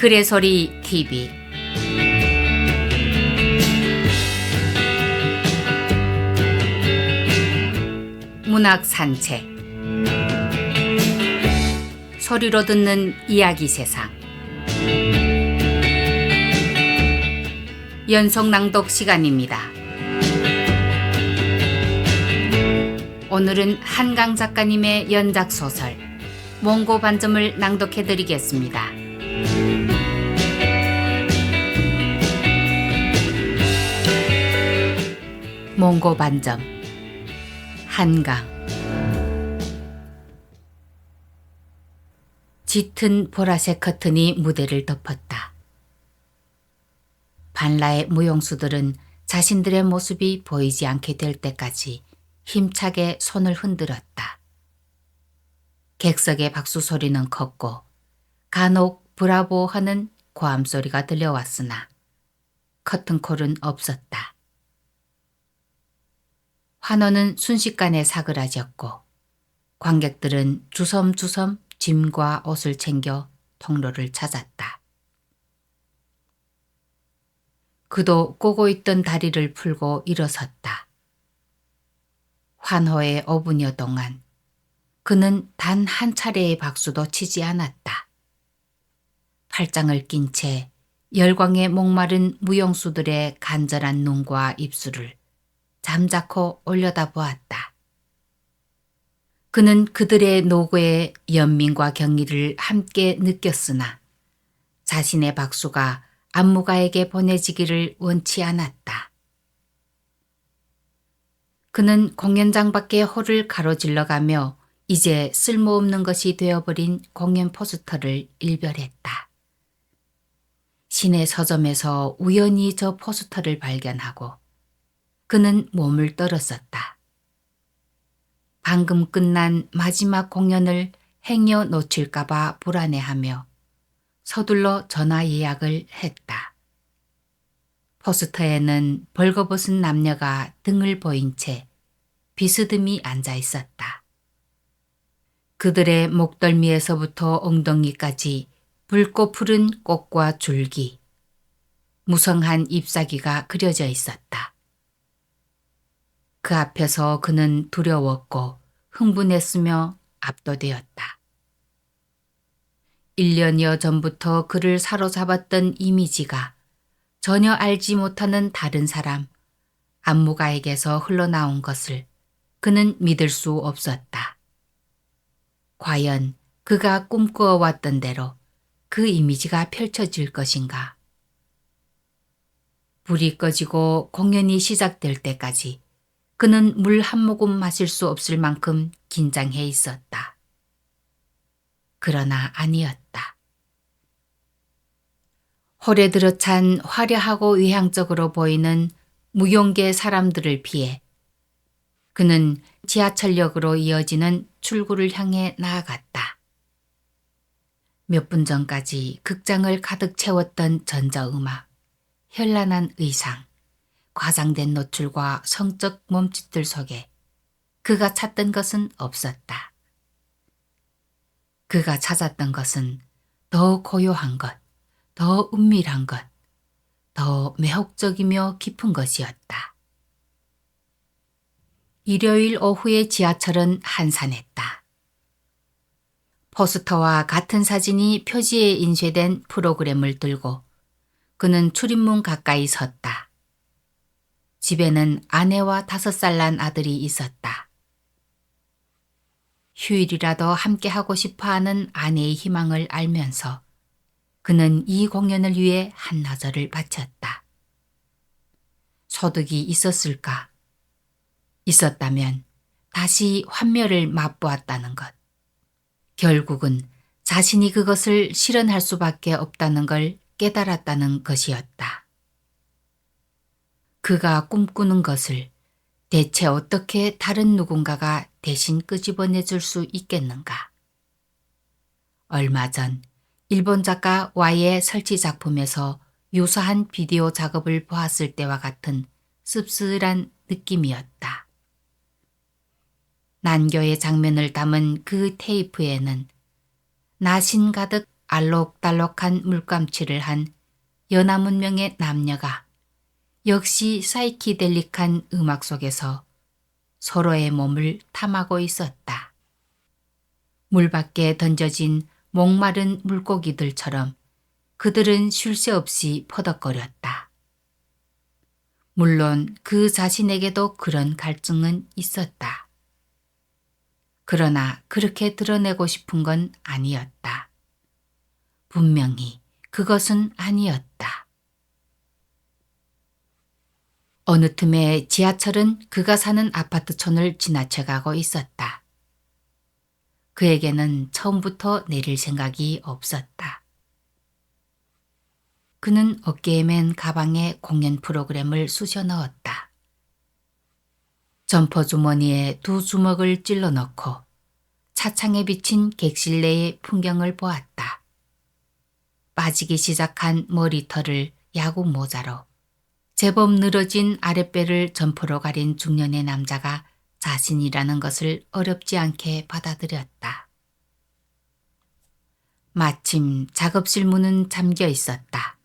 그래소리 TV 문학 산책 소리로 듣는 이야기 세상 연속 낭독 시간입니다. 오늘은 한강 작가님의 연작 소설 몽고 반점을 낭독해 드리겠습니다. 몽고 반점 한강 짙은 보라색 커튼이 무대를 덮었다. 반라의 무용수들은 자신들의 모습이 보이지 않게 될 때까지 힘차게 손을 흔들었다. 객석의 박수 소리는 컸고 간혹 브라보 하는 고함 소리가 들려왔으나 커튼콜은 없었다. 환호는 순식간에 사그라졌고 관객들은 주섬주섬 짐과 옷을 챙겨 통로를 찾았다. 그도 꼬고 있던 다리를 풀고 일어섰다. 환호의 5분여 동안 그는 단 한 차례의 박수도 치지 않았다. 팔짱을 낀 채 열광에 목마른 무용수들의 간절한 눈과 입술을 잠자코 올려다보았다. 그는 그들의 노고의 연민과 경의를 함께 느꼈으나 자신의 박수가 안무가에게 보내지기를 원치 않았다. 그는 공연장 밖의 홀을 가로질러가며 이제 쓸모없는 것이 되어버린 공연 포스터를 일별했다. 시내 서점에서 우연히 저 포스터를 발견하고 그는 몸을 떨었었다. 방금 끝난 마지막 공연을 행여 놓칠까봐 불안해하며 서둘러 전화 예약을 했다. 포스터에는 벌거벗은 남녀가 등을 보인 채 비스듬히 앉아 있었다. 그들의 목덜미에서부터 엉덩이까지 붉고 푸른 꽃과 줄기, 무성한 잎사귀가 그려져 있었다. 그 앞에서 그는 두려웠고 흥분했으며 압도되었다. 1년여 전부터 그를 사로잡았던 이미지가 전혀 알지 못하는 다른 사람, 안무가에게서 흘러나온 것을 그는 믿을 수 없었다. 과연 그가 꿈꾸어왔던 대로 그 이미지가 펼쳐질 것인가? 불이 꺼지고 공연이 시작될 때까지 그는 물 한 모금 마실 수 없을 만큼 긴장해 있었다. 그러나 아니었다. 홀에 들어찬 화려하고 외향적으로 보이는 무용계 사람들을 피해 그는 지하철역으로 이어지는 출구를 향해 나아갔다. 몇 분 전까지 극장을 가득 채웠던 전자음악, 현란한 의상, 과장된 노출과 성적 몸짓들 속에 그가 찾던 것은 없었다. 그가 찾았던 것은 더 고요한 것, 더 은밀한 것, 더 매혹적이며 깊은 것이었다. 일요일 오후의 지하철은 한산했다. 포스터와 같은 사진이 표지에 인쇄된 프로그램을 들고 그는 출입문 가까이 섰다. 집에는 아내와 5살 난 아들이 있었다. 휴일이라도 함께하고 싶어하는 아내의 희망을 알면서 그는 이 공연을 위해 한나절을 바쳤다. 소득이 있었을까? 있었다면 다시 환멸을 맛보았다는 것. 결국은 자신이 그것을 실현할 수밖에 없다는 걸 깨달았다는 것이었다. 그가 꿈꾸는 것을 대체 어떻게 다른 누군가가 대신 끄집어내줄 수 있겠는가? 얼마 전 일본 작가 Y의 설치 작품에서 유사한 비디오 작업을 보았을 때와 같은 씁쓸한 느낌이었다. 난교의 장면을 담은 그 테이프에는 나신 가득 알록달록한 물감칠을 한 연하 문명의 남녀가 역시 사이키델릭한 음악 속에서 서로의 몸을 탐하고 있었다. 물 밖에 던져진 목마른 물고기들처럼 그들은 쉴 새 없이 퍼덕거렸다. 물론 그 자신에게도 그런 갈증은 있었다. 그러나 그렇게 드러내고 싶은 건 아니었다. 분명히 그것은 아니었다. 어느 틈에 지하철은 그가 사는 아파트촌을 지나쳐가고 있었다. 그에게는 처음부터 내릴 생각이 없었다. 그는 어깨에 맨 가방에 공연 프로그램을 쑤셔 넣었다. 점퍼 주머니에 두 주먹을 찔러 넣고 차창에 비친 객실 내의 풍경을 보았다. 빠지기 시작한 머리털을 야구 모자로 제법 늘어진 아랫배를 점퍼로 가린 중년의 남자가 자신이라는 것을 어렵지 않게 받아들였다. 마침 작업실 문은 잠겨 있었다.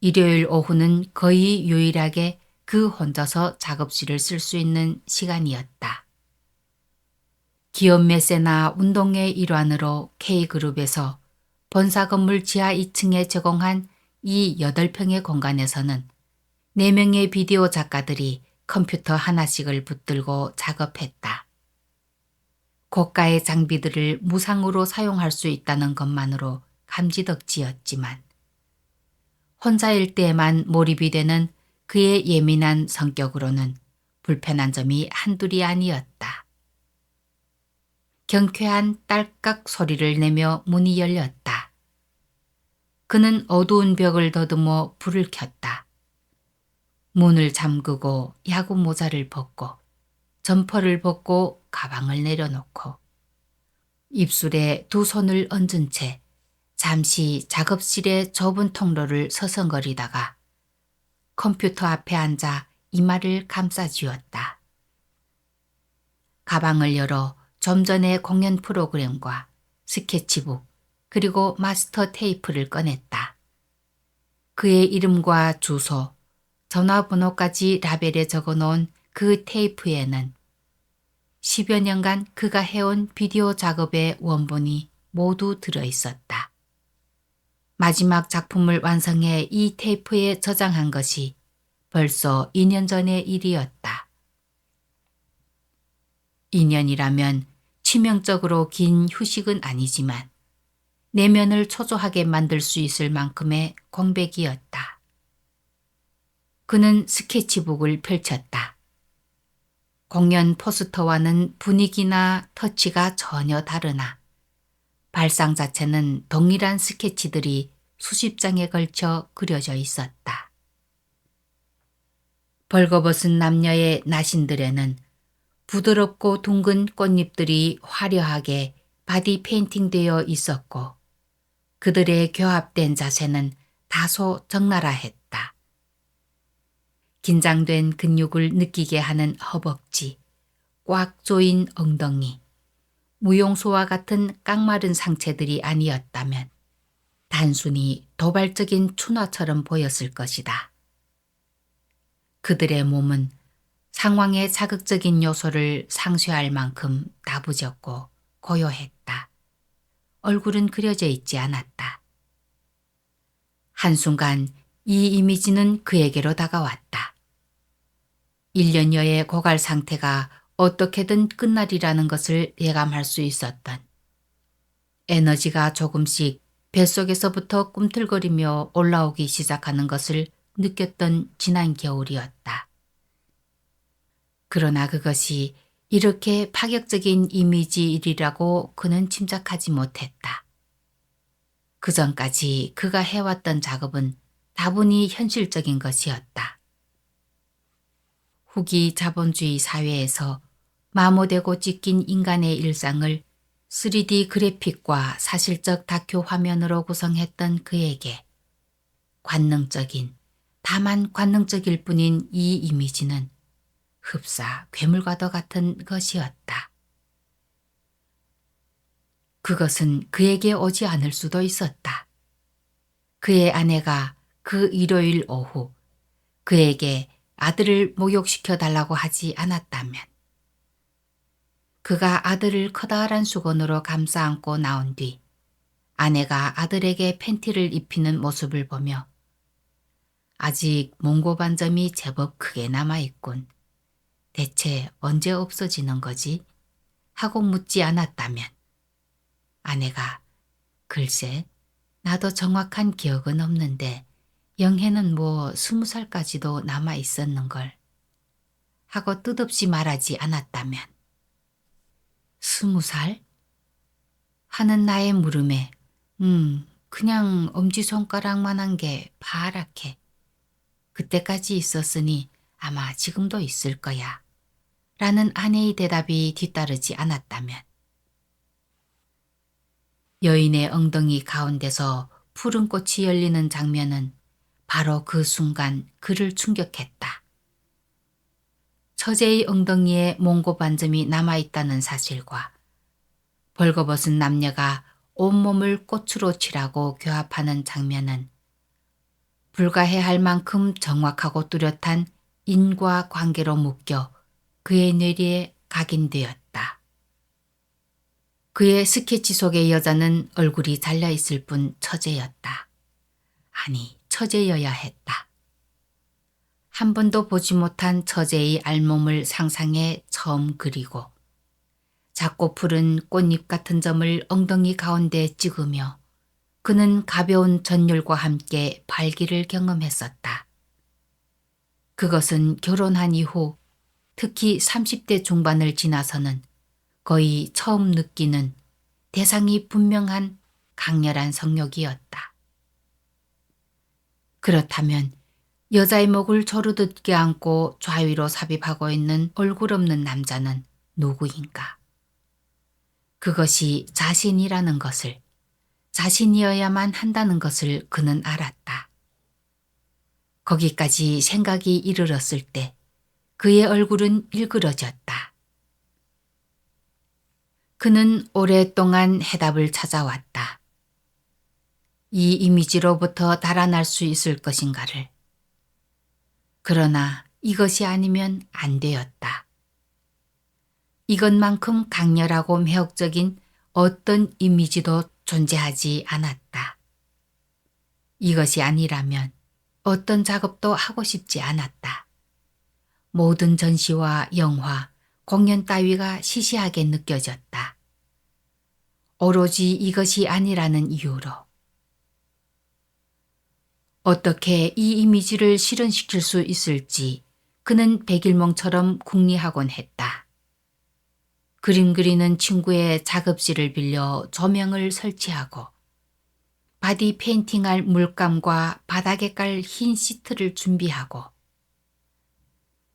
일요일 오후는 거의 유일하게 그 혼자서 작업실을 쓸 수 있는 시간이었다. 기업 매세나 운동의 일환으로 K그룹에서 본사 건물 지하 2층에 제공한 이 8평의 공간에서는 4명의 비디오 작가들이 컴퓨터 하나씩을 붙들고 작업했다. 고가의 장비들을 무상으로 사용할 수 있다는 것만으로 감지덕지였지만 혼자일 때에만 몰입이 되는 그의 예민한 성격으로는 불편한 점이 한둘이 아니었다. 경쾌한 딸깍 소리를 내며 문이 열렸다. 그는 어두운 벽을 더듬어 불을 켰다. 문을 잠그고 야구 모자를 벗고 점퍼를 벗고 가방을 내려놓고 입술에 두 손을 얹은 채 잠시 작업실의 좁은 통로를 서성거리다가 컴퓨터 앞에 앉아 이마를 감싸쥐었다. 가방을 열어 좀 전의 공연 프로그램과 스케치북 그리고 마스터 테이프를 꺼냈다. 그의 이름과 주소, 전화번호까지 라벨에 적어놓은 그 테이프에는 10여 년간 그가 해온 비디오 작업의 원본이 모두 들어있었다. 마지막 작품을 완성해 이 테이프에 저장한 것이 벌써 2년 전의 일이었다. 2년이라면 치명적으로 긴 휴식은 아니지만 내면을 초조하게 만들 수 있을 만큼의 공백이었다. 그는 스케치북을 펼쳤다. 공연 포스터와는 분위기나 터치가 전혀 다르나 발상 자체는 동일한 스케치들이 수십 장에 걸쳐 그려져 있었다. 벌거벗은 남녀의 나신들에는 부드럽고 둥근 꽃잎들이 화려하게 바디 페인팅되어 있었고 그들의 교합된 자세는 다소 적나라했다. 긴장된 근육을 느끼게 하는 허벅지, 꽉 조인 엉덩이, 무용소와 같은 깡마른 상체들이 아니었다면 단순히 도발적인 춘화처럼 보였을 것이다. 그들의 몸은 상황의 자극적인 요소를 상쇄할 만큼 다부졌고 고요했다. 얼굴은 그려져 있지 않았다. 한순간 이 이미지는 그에게로 다가왔다. 1년여의 고갈 상태가 어떻게든 끝날이라는 것을 예감할 수 있었던 에너지가 조금씩 뱃속에서부터 꿈틀거리며 올라오기 시작하는 것을 느꼈던 지난 겨울이었다. 그러나 그것이 이렇게 파격적인 이미지일이라고 그는 짐작하지 못했다. 그전까지 그가 해왔던 작업은 다분히 현실적인 것이었다. 후기 자본주의 사회에서 마모되고 찢긴 인간의 일상을 3D 그래픽과 사실적 다큐 화면으로 구성했던 그에게 관능적인, 다만 관능적일 뿐인 이 이미지는 흡사 괴물과도 같은 것이었다. 그것은 그에게 오지 않을 수도 있었다. 그의 아내가 그 일요일 오후 그에게 아들을 목욕시켜 달라고 하지 않았다면, 그가 아들을 커다란 수건으로 감싸 안고 나온 뒤 아내가 아들에게 팬티를 입히는 모습을 보며 아직 몽고 반점이 제법 크게 남아있군. 대체 언제 없어지는 거지? 하고 묻지 않았다면, 아내가 글쎄 나도 정확한 기억은 없는데 영혜는 뭐 20살까지도 남아 있었는걸 하고 뜻없이 말하지 않았다면, 20살? 하는 나의 물음에 그냥 엄지손가락만한 게 파랗게 그때까지 있었으니 아마 지금도 있을 거야 라는 아내의 대답이 뒤따르지 않았다면, 여인의 엉덩이 가운데서 푸른 꽃이 열리는 장면은 바로 그 순간 그를 충격했다. 처제의 엉덩이에 몽고 반점이 남아있다는 사실과 벌거벗은 남녀가 온몸을 꽃으로 칠하고 교합하는 장면은 불가해할 만큼 정확하고 뚜렷한 인과 관계로 묶여 그의 뇌리에 각인되었다. 그의 스케치 속의 여자는 얼굴이 잘려있을 뿐 처제였다. 아니, 처제여야 했다. 한 번도 보지 못한 처제의 알몸을 상상해 처음 그리고 작고 푸른 꽃잎 같은 점을 엉덩이 가운데 찍으며 그는 가벼운 전율과 함께 발기를 경험했었다. 그것은 결혼한 이후 특히 30대 중반을 지나서는 거의 처음 느끼는 대상이 분명한 강렬한 성욕이었다. 그렇다면 여자의 목을 조르듯 껴안고 좌위로 삽입하고 있는 얼굴 없는 남자는 누구인가? 그것이 자신이라는 것을, 자신이어야만 한다는 것을 그는 알았다. 거기까지 생각이 이르렀을 때 그의 얼굴은 일그러졌다. 그는 오랫동안 해답을 찾아왔다. 이 이미지로부터 달아날 수 있을 것인가를. 그러나 이것이 아니면 안 되었다. 이것만큼 강렬하고 매혹적인 어떤 이미지도 존재하지 않았다. 이것이 아니라면 어떤 작업도 하고 싶지 않았다. 모든 전시와 영화, 공연 따위가 시시하게 느껴졌다. 오로지 이것이 아니라는 이유로. 어떻게 이 이미지를 실현시킬 수 있을지 그는 백일몽처럼 궁리하곤 했다. 그림 그리는 친구의 작업실을 빌려 조명을 설치하고 바디 페인팅할 물감과 바닥에 깔 흰 시트를 준비하고,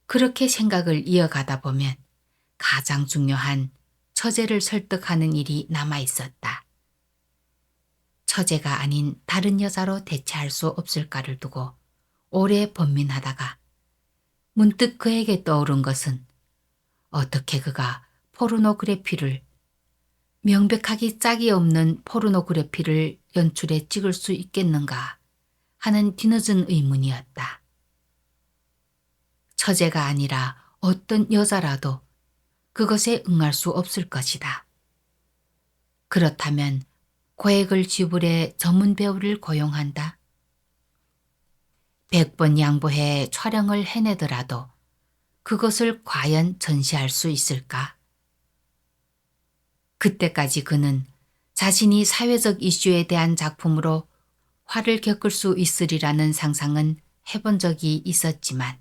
그렇게 생각을 이어가다 보면 가장 중요한 처제를 설득하는 일이 남아 있었다. 처제가 아닌 다른 여자로 대체할 수 없을까를 두고 오래 번민하다가 문득 그에게 떠오른 것은 어떻게 그가 포르노그래피를, 명백하기 짝이 없는 포르노그래피를 연출해 찍을 수 있겠는가 하는 뒤늦은 의문이었다. 처제가 아니라 어떤 여자라도 그것에 응할 수 없을 것이다. 그렇다면 고액을 지불해 전문 배우를 고용한다. 100번 양보해 촬영을 해내더라도 그것을 과연 전시할 수 있을까? 그때까지 그는 자신이 사회적 이슈에 대한 작품으로 화를 겪을 수 있으리라는 상상은 해본 적이 있었지만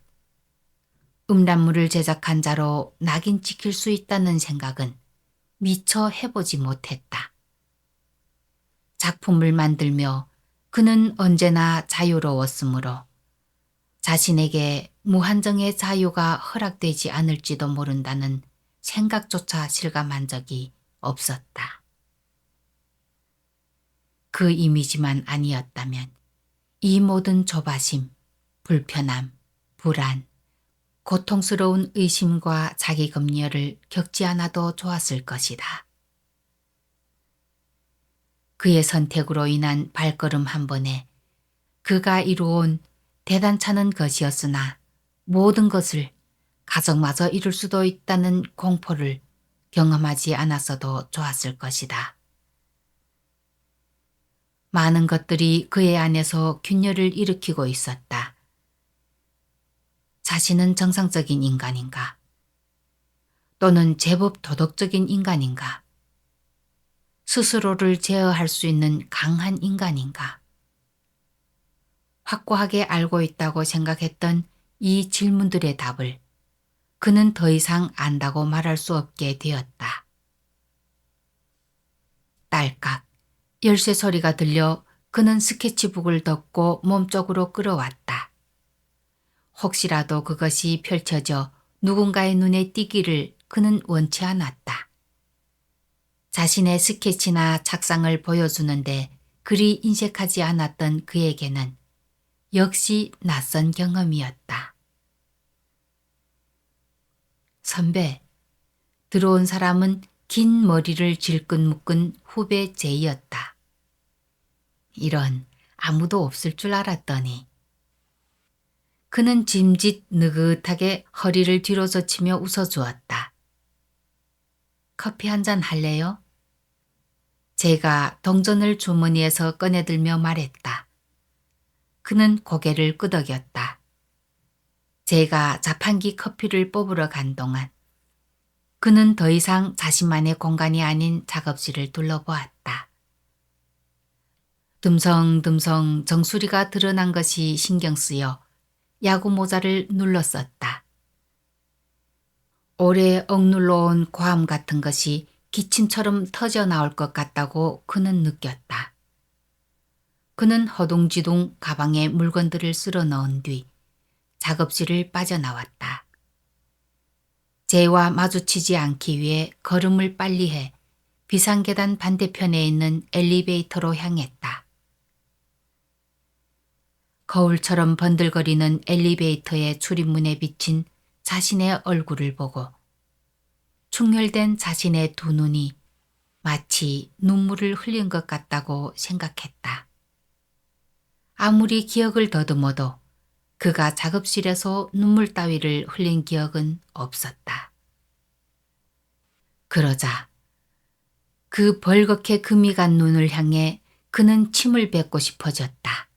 음란물을 제작한 자로 낙인 찍힐 수 있다는 생각은 미처 해보지 못했다. 작품을 만들며 그는 언제나 자유로웠으므로 자신에게 무한정의 자유가 허락되지 않을지도 모른다는 생각조차 실감한 적이 없었다. 그 이미지만 아니었다면 이 모든 조바심, 불편함, 불안, 고통스러운 의심과 자기검열을 겪지 않아도 좋았을 것이다. 그의 선택으로 인한 발걸음 한 번에 그가 이루어온 대단찮은 것이었으나 모든 것을 가정마저 이룰 수도 있다는 공포를 경험하지 않았어도 좋았을 것이다. 많은 것들이 그의 안에서 균열을 일으키고 있었다. 자신은 정상적인 인간인가? 또는 제법 도덕적인 인간인가? 스스로를 제어할 수 있는 강한 인간인가? 확고하게 알고 있다고 생각했던 이 질문들의 답을 그는 더 이상 안다고 말할 수 없게 되었다. 딸깍 열쇠 소리가 들려 그는 스케치북을 덮고 몸쪽으로 끌어왔다. 혹시라도 그것이 펼쳐져 누군가의 눈에 띄기를 그는 원치 않았다. 자신의 스케치나 착상을 보여주는데 그리 인색하지 않았던 그에게는 역시 낯선 경험이었다. 선배, 들어온 사람은 긴 머리를 질끈 묶은 후배 제이였다. 이런, 아무도 없을 줄 알았더니. 그는 짐짓 느긋하게 허리를 뒤로 젖히며 웃어주었다. 커피 한 잔 할래요? 제가 동전을 주머니에서 꺼내들며 말했다. 그는 고개를 끄덕였다. 제가 자판기 커피를 뽑으러 간 동안 그는 더 이상 자신만의 공간이 아닌 작업실을 둘러보았다. 듬성듬성 정수리가 드러난 것이 신경 쓰여 야구 모자를 눌렀었다. 오래 억눌러온 고함 같은 것이 기침처럼 터져 나올 것 같다고 그는 느꼈다. 그는 허둥지둥 가방에 물건들을 쓸어 넣은 뒤 작업실을 빠져나왔다. 제와 마주치지 않기 위해 걸음을 빨리 해 비상계단 반대편에 있는 엘리베이터로 향했다. 거울처럼 번들거리는 엘리베이터의 출입문에 비친 자신의 얼굴을 보고 충혈된 자신의 두 눈이 마치 눈물을 흘린 것 같다고 생각했다. 아무리 기억을 더듬어도 그가 작업실에서 눈물 따위를 흘린 기억은 없었다. 그러자 그 벌겋게 금이 간 눈을 향해 그는 침을 뱉고 싶어졌다.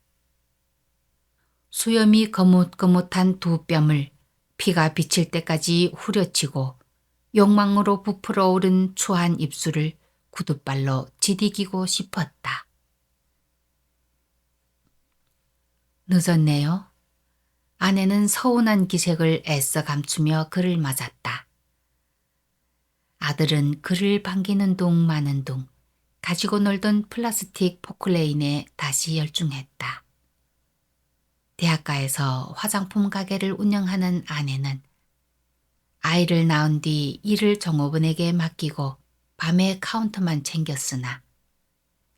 수염이 거뭇거뭇한 두 뼘을 피가 비칠 때까지 후려치고 욕망으로 부풀어 오른 추한 입술을 구둣발로 지디기고 싶었다. 늦었네요. 아내는 서운한 기색을 애써 감추며 그를 맞았다. 아들은 그를 반기는 둥 마는 둥 가지고 놀던 플라스틱 포클레인에 다시 열중했다. 대학가에서 화장품 가게를 운영하는 아내는 아이를 낳은 뒤 일을 종업원에게 맡기고 밤에 카운터만 챙겼으나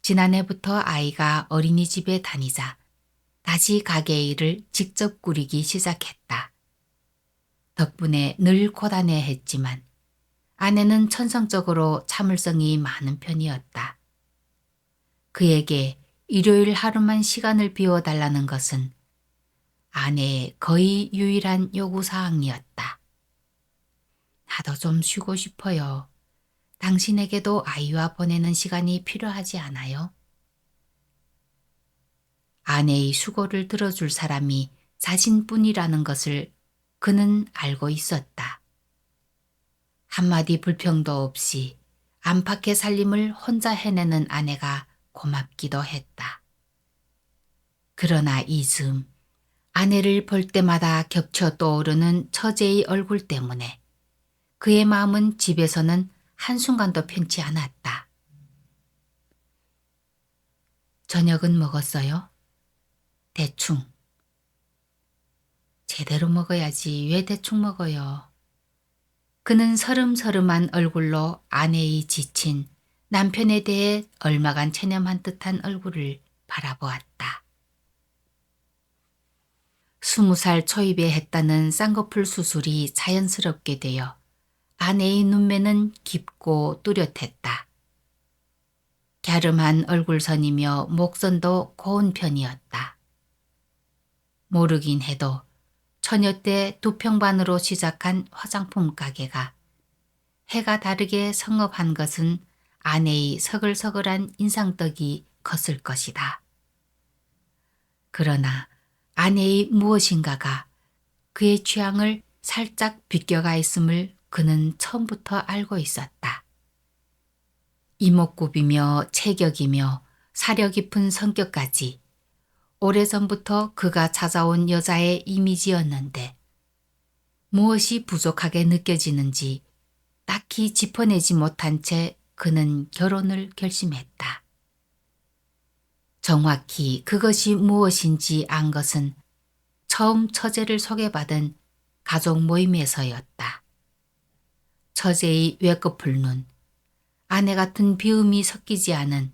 지난해부터 아이가 어린이집에 다니자 다시 가게 일을 직접 꾸리기 시작했다. 덕분에 늘 고단해했지만 아내는 천성적으로 참을성이 많은 편이었다. 그에게 일요일 하루만 시간을 비워달라는 것은 아내의 거의 유일한 요구사항이었다. 나도 좀 쉬고 싶어요. 당신에게도 아이와 보내는 시간이 필요하지 않아요? 아내의 수고를 들어줄 사람이 자신뿐이라는 것을 그는 알고 있었다. 한마디 불평도 없이 안팎의 살림을 혼자 해내는 아내가 고맙기도 했다. 그러나 이즈음 아내를 볼 때마다 겹쳐 떠오르는 처제의 얼굴 때문에 그의 마음은 집에서는 한순간도 편치 않았다. 저녁은 먹었어요? 대충. 제대로 먹어야지 왜 대충 먹어요. 그는 서름서름한 얼굴로 아내의 지친 남편에 대해 얼마간 체념한 듯한 얼굴을 바라보았다. 20살 초입에 했다는 쌍꺼풀 수술이 자연스럽게 되어 아내의 눈매는 깊고 뚜렷했다. 갸름한 얼굴선이며 목선도 고운 편이었다. 모르긴 해도 처녀 때 2평반으로 시작한 화장품 가게가 해가 다르게 성업한 것은 아내의 서글서글한 인상떡이 컸을 것이다. 그러나 아내의 무엇인가가 그의 취향을 살짝 비껴가 있음을 그는 처음부터 알고 있었다. 이목구비며 체격이며 사려 깊은 성격까지 오래전부터 그가 찾아온 여자의 이미지였는데 무엇이 부족하게 느껴지는지 딱히 짚어내지 못한 채 그는 결혼을 결심했다. 정확히 그것이 무엇인지 안 것은 처음 처제를 소개받은 가족 모임에서였다. 처제의 외꺼풀 눈, 아내 같은 비음이 섞이지 않은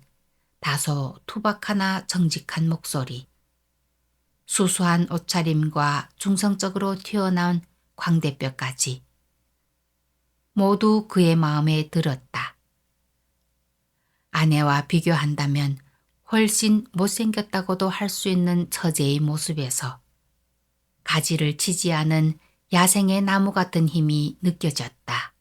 다소 투박하나 정직한 목소리, 수수한 옷차림과 중성적으로 튀어나온 광대뼈까지 모두 그의 마음에 들었다. 아내와 비교한다면 훨씬 못생겼다고도 할 수 있는 처제의 모습에서 가지를 치지 않은 야생의 나무 같은 힘이 느껴졌다.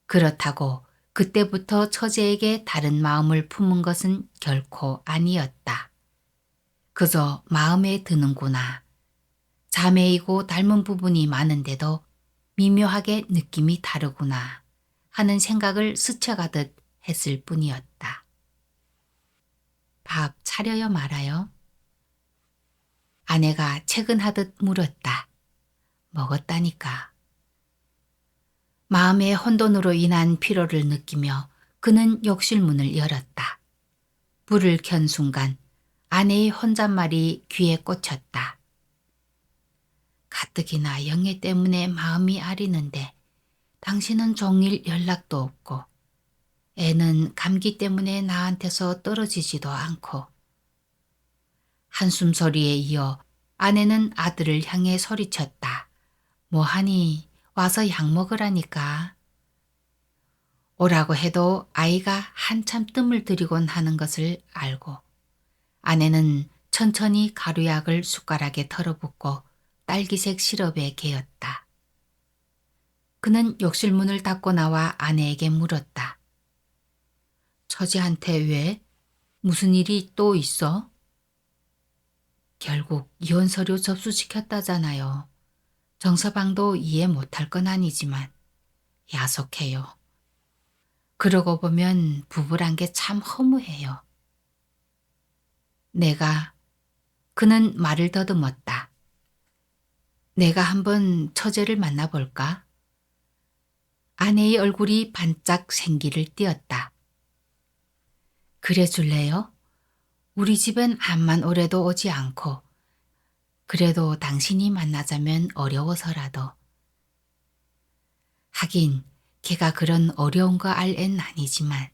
그렇다고 그때부터 처제에게 다른 마음을 품은 것은 결코 아니었다. 그저 마음에 드는구나. 자매이고 닮은 부분이 많은데도 미묘하게 느낌이 다르구나 하는 생각을 스쳐가듯 했을 뿐이었다. 밥 차려요 말아요? 아내가 채근하듯 물었다. 먹었다니까. 마음의 혼돈으로 인한 피로를 느끼며 그는 욕실 문을 열었다. 불을 켠 순간 아내의 혼잣말이 귀에 꽂혔다. 가뜩이나 영애 때문에 마음이 아리는데 당신은 종일 연락도 없고 애는 감기 때문에 나한테서 떨어지지도 않고. 한숨 소리에 이어 아내는 아들을 향해 소리쳤다. 뭐하니 와서 약 먹으라니까. 오라고 해도 아이가 한참 뜸을 들이곤 하는 것을 알고 아내는 천천히 가루약을 숟가락에 털어붓고 딸기색 시럽에 개었다. 그는 욕실 문을 닫고 나와 아내에게 물었다. 처제한테 왜? 무슨 일이 또 있어? 결국 이혼 서류 접수시켰다잖아요. 정서방도 이해 못할 건 아니지만 야속해요. 그러고 보면 부부란 게 참 허무해요. 그는 말을 더듬었다. 내가 한번 처제를 만나볼까? 아내의 얼굴이 반짝 생기를 띄었다. 그래 줄래요? 우리 집엔 암만 오래도 오지 않고 그래도 당신이 만나자면 어려워서라도. 하긴 걔가 그런 어려운 거 알 앤 아니지만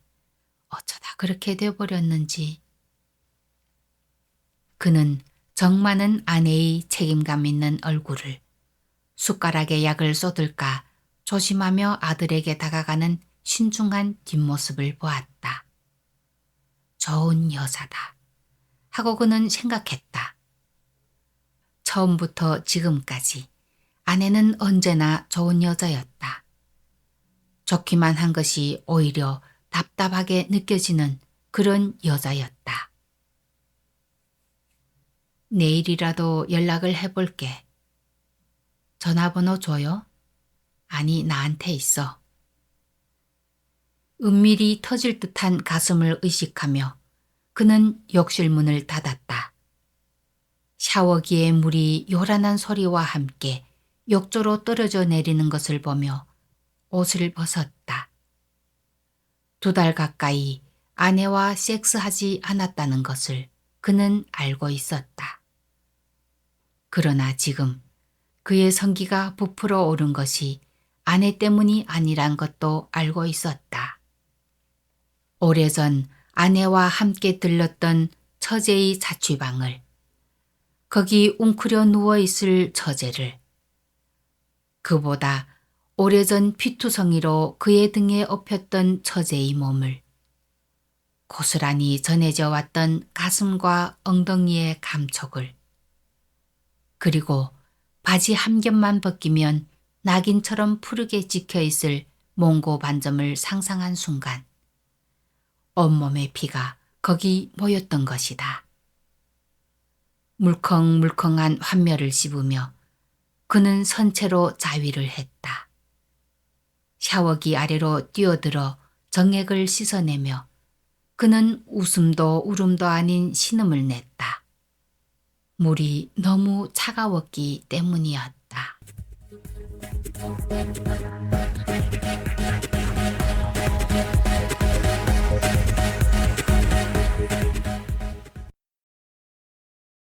어쩌다 그렇게 돼버렸는지. 그는 정 많은 아내의 책임감 있는 얼굴을 숟가락에 약을 쏟을까 조심하며 아들에게 다가가는 신중한 뒷모습을 보았다. 좋은 여자다 하고 그는 생각했다. 처음부터 지금까지 아내는 언제나 좋은 여자였다. 좋기만 한 것이 오히려 답답하게 느껴지는 그런 여자였다. 내일이라도 연락을 해볼게. 전화번호 줘요? 아니, 나한테 있어. 은밀히 터질 듯한 가슴을 의식하며 그는 욕실 문을 닫았다. 샤워기의 물이 요란한 소리와 함께 욕조로 떨어져 내리는 것을 보며 옷을 벗었다. 2달 가까이 아내와 섹스하지 않았다는 것을 그는 알고 있었다. 그러나 지금 그의 성기가 부풀어 오른 것이 아내 때문이 아니란 것도 알고 있었다. 오래전 아내와 함께 들렀던 처제의 자취방을, 거기 웅크려 누워있을 처제를, 그보다 오래전 피투성이로 그의 등에 업혔던 처제의 몸을, 고스란히 전해져 왔던 가슴과 엉덩이의 감촉을, 그리고 바지 한 겹만 벗기면 낙인처럼 푸르게 찍혀있을 몽고 반점을 상상한 순간 온몸의 피가 거기 모였던 것이다. 물컹물컹한 환멸을 씹으며 그는 선체로 자위를 했다. 샤워기 아래로 뛰어들어 정액을 씻어내며 그는 웃음도 울음도 아닌 신음을 냈다. 물이 너무 차가웠기 때문이었다.